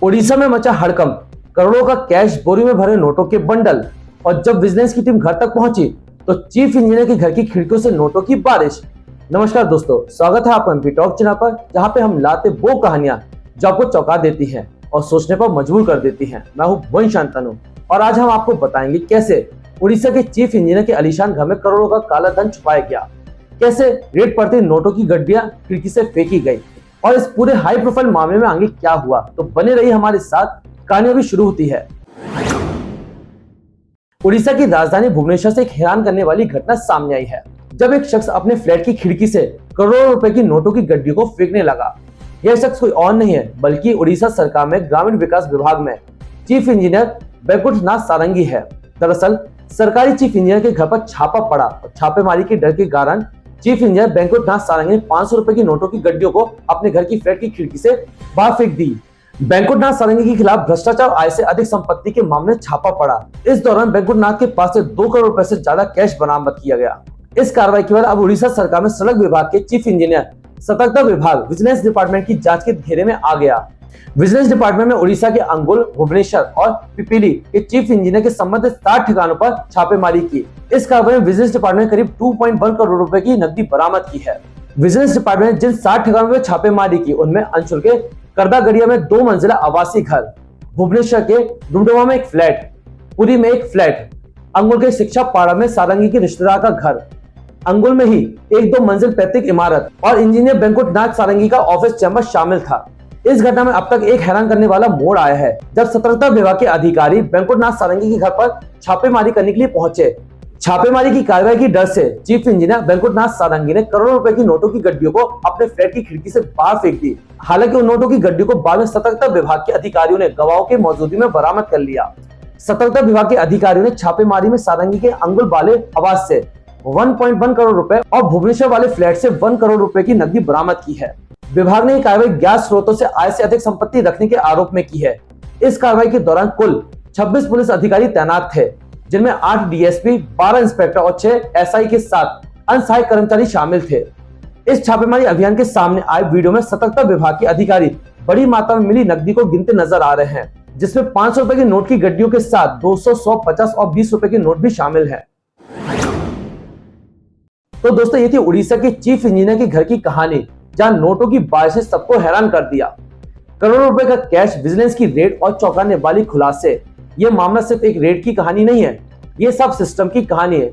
उड़ीसा में मचा हड़कंप, करोड़ों का कैश बोरी में भरे नोटों के बंडल। और जब विजिलेंस की टीम घर तक पहुंची तो चीफ इंजीनियर के घर की खिड़कियों से नोटों की बारिश। नमस्कार दोस्तों, स्वागत है आपका एमपी टॉक चैनल पर, जहां पे हम लाते वो कहानियां जो आपको चौंका देती हैं और सोचने पर मजबूर कर देती हैं। मैं हूं भुवन शांतनु और आज हम आपको बताएंगे कैसे उड़ीसा के चीफ इंजीनियर के आलीशान घर में करोड़ों का काला धन छुपाया गया, कैसे रेड पड़ते नोटों की गड्डियां खिड़की से फेंकी गई और इस पूरे हाई प्रोफाइल मामले में आगे क्या हुआ। तो बने रहिए हमारे साथ, कहानी अभी शुरू होती है। उड़ीसा की राजधानी भुवनेश्वर से एक हैरान करने वाली घटना सामने आई है, जब एक शख्स अपने फ्लैट की खिड़की से करोड़ों रुपए की नोटों की गड्डियों को फेंकने लगा। यह शख्स कोई और नहीं है बल्कि उड़ीसा सरकार में ग्रामीण विकास विभाग में चीफ इंजीनियर बैकुंठनाथ सारंगी है। दरअसल सरकारी चीफ इंजीनियर के घर पर छापा पड़ा और छापेमारी के डर के कारण चीफ इंजीनियर बैकुंठनाथ सारंगी ने 500 रुपए की नोटों की गड्डियों को अपने घर की फ्लैट की खिड़की से बाहर फेंक दी। बैकुंठनाथ सारंगी के खिलाफ भ्रष्टाचार आय से अधिक संपत्ति के मामले में छापा पड़ा। इस दौरान बैकुंठनाथ के पास से 2 करोड़ रुपए से ज्यादा कैश बरामद किया गया। इस कार्रवाई के बाद अब उड़ीसा सरकार में सड़क विभाग के चीफ इंजीनियर सतर्कता विभाग विजिलेंस डिपार्टमेंट की जांच के घेरे में आ गया। विजिलेंस डिपार्टमेंट में उड़ीसा के अंगुल, भुवनेश्वर और पिपीली के चीफ इंजीनियर के संबंधित 60 ठिकानों पर छापेमारी की। इस कार्रवाई में विजिलेंस डिपार्टमेंट ने करीब 2.1 करोड़ रुपए की नकदी बरामद की है। विजिलेंस डिपार्टमेंट ने जिन 60 ठिकानों पर छापेमारी की उनमें अंचल के करदागड़िया में 2 मंजिला आवासीय घर, भुवनेश्वर के डुमडुमा में एक फ्लैट, पुरी में एक फ्लैट, अंगुल के शिक्षा पाड़ा में सारंगी के रिश्तेदार का घर, अंगुल में ही 1-2 मंजिल पैतृक इमारत और इंजीनियर बैकुंठनाथ सारंगी का ऑफिस चैम्बर शामिल था। इस घटना में अब तक एक हैरान करने वाला मोड़ आया है, जब सतर्कता विभाग के अधिकारी बैकुंठनाथ सारंगी के घर पर छापेमारी करने के लिए पहुंचे। छापेमारी की कार्रवाई की डर से चीफ इंजीनियर बैकुंठनाथ सारंगी ने करोड़ों रुपए की नोटों की गड्डियों को अपने फ्लैट की खिड़की से बाहर फेंक दी। हालांकि उन नोटों की गड्डियों को बाद में सतर्कता विभाग के अधिकारियों ने गवाहों के मौजूदगी में बरामद कर लिया। सतर्कता विभाग के अधिकारियों ने छापेमारी में सारंगी के अंगुल वाले आवास से 1.1 करोड़ रुपए और भुवनेश्वर वाले फ्लैट से 1 करोड़ रुपए की नकदी बरामद की है। विभाग ने कार्रवाई ज्ञात स्रोतों से आय से अधिक संपत्ति रखने के आरोप में की है। इस कार्रवाई के दौरान कुल 26 पुलिस अधिकारी तैनात थे, जिनमें 8 डीएसपी, 12 इंस्पेक्टर और 6 एसआई के साथ अन्य सहायक कर्मचारी शामिल थे। इस छापेमारी अभियान के सामने आए वीडियो में सतर्कता विभाग के अधिकारी बड़ी मात्रा में मिली नकदी को गिनते नजर आ रहे हैं, जिसमें 500 रुपए के नोट की गड्डियों के साथ 200, 100, 50 और 20 रुपए के नोट भी शामिल है। तो दोस्तों, ये थी उड़ीसा के चीफ इंजीनियर के घर की कहानी, जहां नोटों की बारिश ने सबको हैरान कर दिया। करोड़ों रुपए का कैश, विजिलेंस की रेड और चौंकाने वाली खुलासे। ये मामला सिर्फ एक रेड की कहानी नहीं है, ये सब सिस्टम की कहानी है।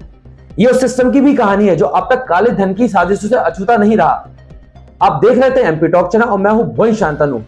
ये उस सिस्टम की भी कहानी है जो अब तक काले धन की साजिशों से अछूता नहीं रहा। आप देख रहे थे एमपी टॉक चैनल और मैं हूं भुवन शांतनु।